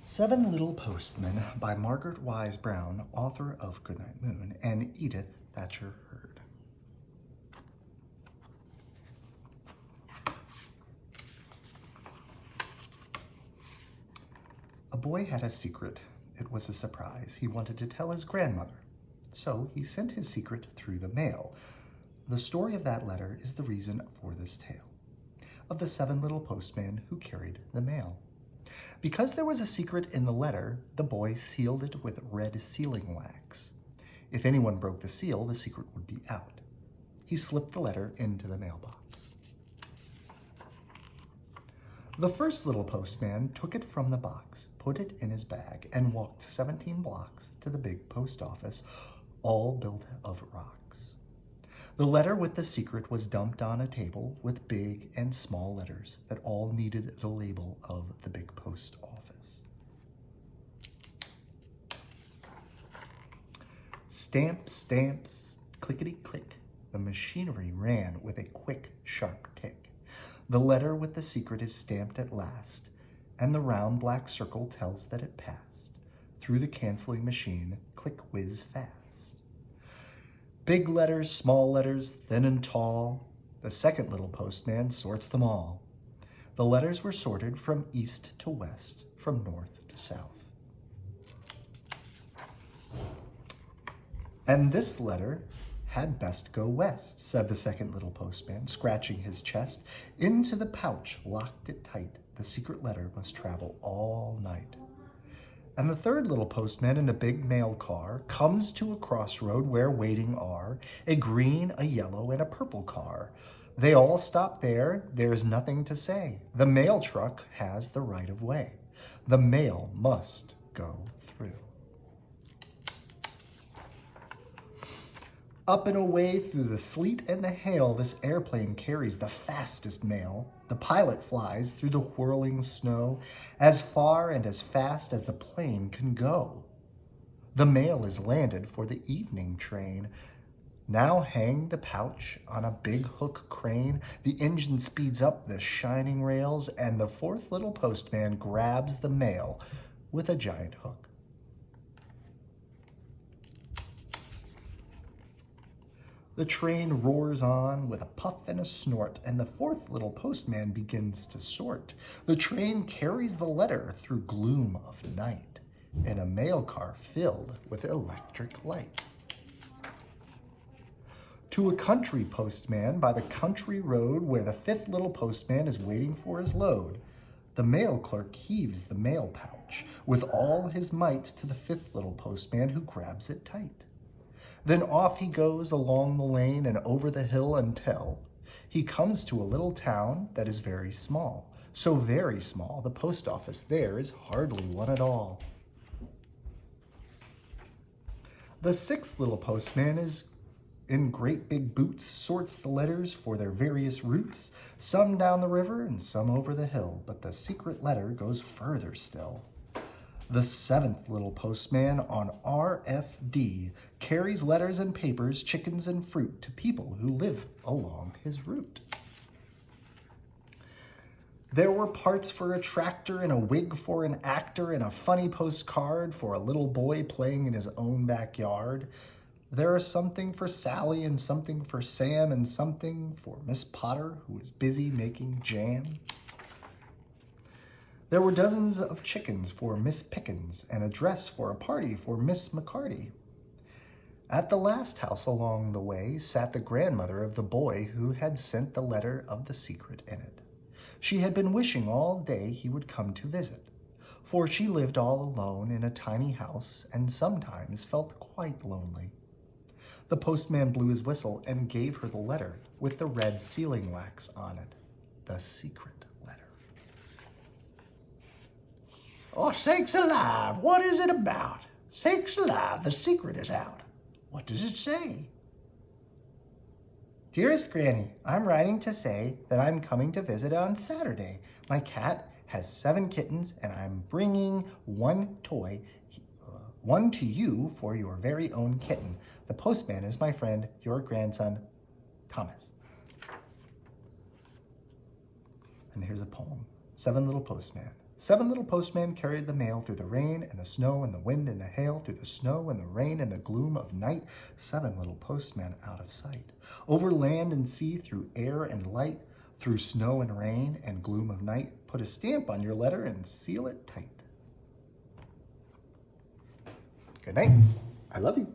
Seven Little Postmen by Margaret Wise Brown, author of Goodnight Moon, and Edith Thatcher Hurd. A boy had a secret. It was a surprise. He wanted to tell his grandmother. So he sent his secret through the mail. The story of that letter is the reason for this tale, of the seven little postmen who carried the mail. Because there was a secret in the letter, the boy sealed it with red sealing wax. If anyone broke the seal, the secret would be out. He slipped the letter into the mailbox. The first little postman took it from the box, put it in his bag, and walked 17 blocks to the big post office, all built of rocks. The letter with the secret was dumped on a table with big and small letters that all needed the label of the big post office. Stamp, stamps, clickety-click. The machinery ran with a quick, sharp tick. The letter with the secret is stamped at last, and the round black circle tells that it passed through the canceling machine, click whiz fast. Big letters, small letters, thin and tall, the second little postman sorts them all. The letters were sorted from east to west, from north to south. And this letter had best go west, said the second little postman, scratching his chest. Into the pouch, locked it tight. The secret letter must travel all night. And the third little postman in the big mail car comes to a crossroad where waiting are a green, a yellow, and a purple car. They all stop there. There's nothing to say. The mail truck has the right of way. The mail must go through. Up and away through the sleet and the hail, this airplane carries the fastest mail. The pilot flies through the whirling snow as far and as fast as the plane can go. The mail is landed for the evening train. Now hang the pouch on a big hook crane. The engine speeds up the shining rails, and the fourth little postman grabs the mail with a giant hook. The train roars on with a puff and a snort, and the fourth little postman begins to sort. The train carries the letter through gloom of night in a mail car filled with electric light. To a country postman by the country road where the fifth little postman is waiting for his load, the mail clerk heaves the mail pouch with all his might to the fifth little postman, who grabs it tight. Then off he goes along the lane and over the hill until he comes to a little town that is very small. So very small, the post office there is hardly one at all. The sixth little postman is in great big boots, sorts the letters for their various routes, some down the river and some over the hill, but the secret letter goes further still. The seventh little postman on RFD carries letters and papers, chickens and fruit to people who live along his route. There were parts for a tractor and a wig for an actor and a funny postcard for a little boy playing in his own backyard. There is something for Sally and something for Sam and something for Miss Potter, who is busy making jam. There were dozens of chickens for Miss Pickens and a dress for a party for Miss McCarty. At the last house along the way sat the grandmother of the boy who had sent the letter of the secret in it. She had been wishing all day he would come to visit, for she lived all alone in a tiny house and sometimes felt quite lonely. The postman blew his whistle and gave her the letter with the red sealing wax on it, the secret letter. Oh, sakes alive, what is it about? Sakes alive, the secret is out. What does it say? Dearest Granny, I'm writing to say that I'm coming to visit on Saturday. My cat has 7 kittens, and I'm bringing one to you for your very own kitten. The postman is my friend, your grandson, Thomas. And here's a poem, Seven Little Postmen. 7 little postmen carried the mail through the rain and the snow and the wind and the hail, through the snow and the rain and the gloom of night. 7 little postmen out of sight. Over land and sea, through air and light, through snow and rain and gloom of night. Put a stamp on your letter and seal it tight. Good night. I love you.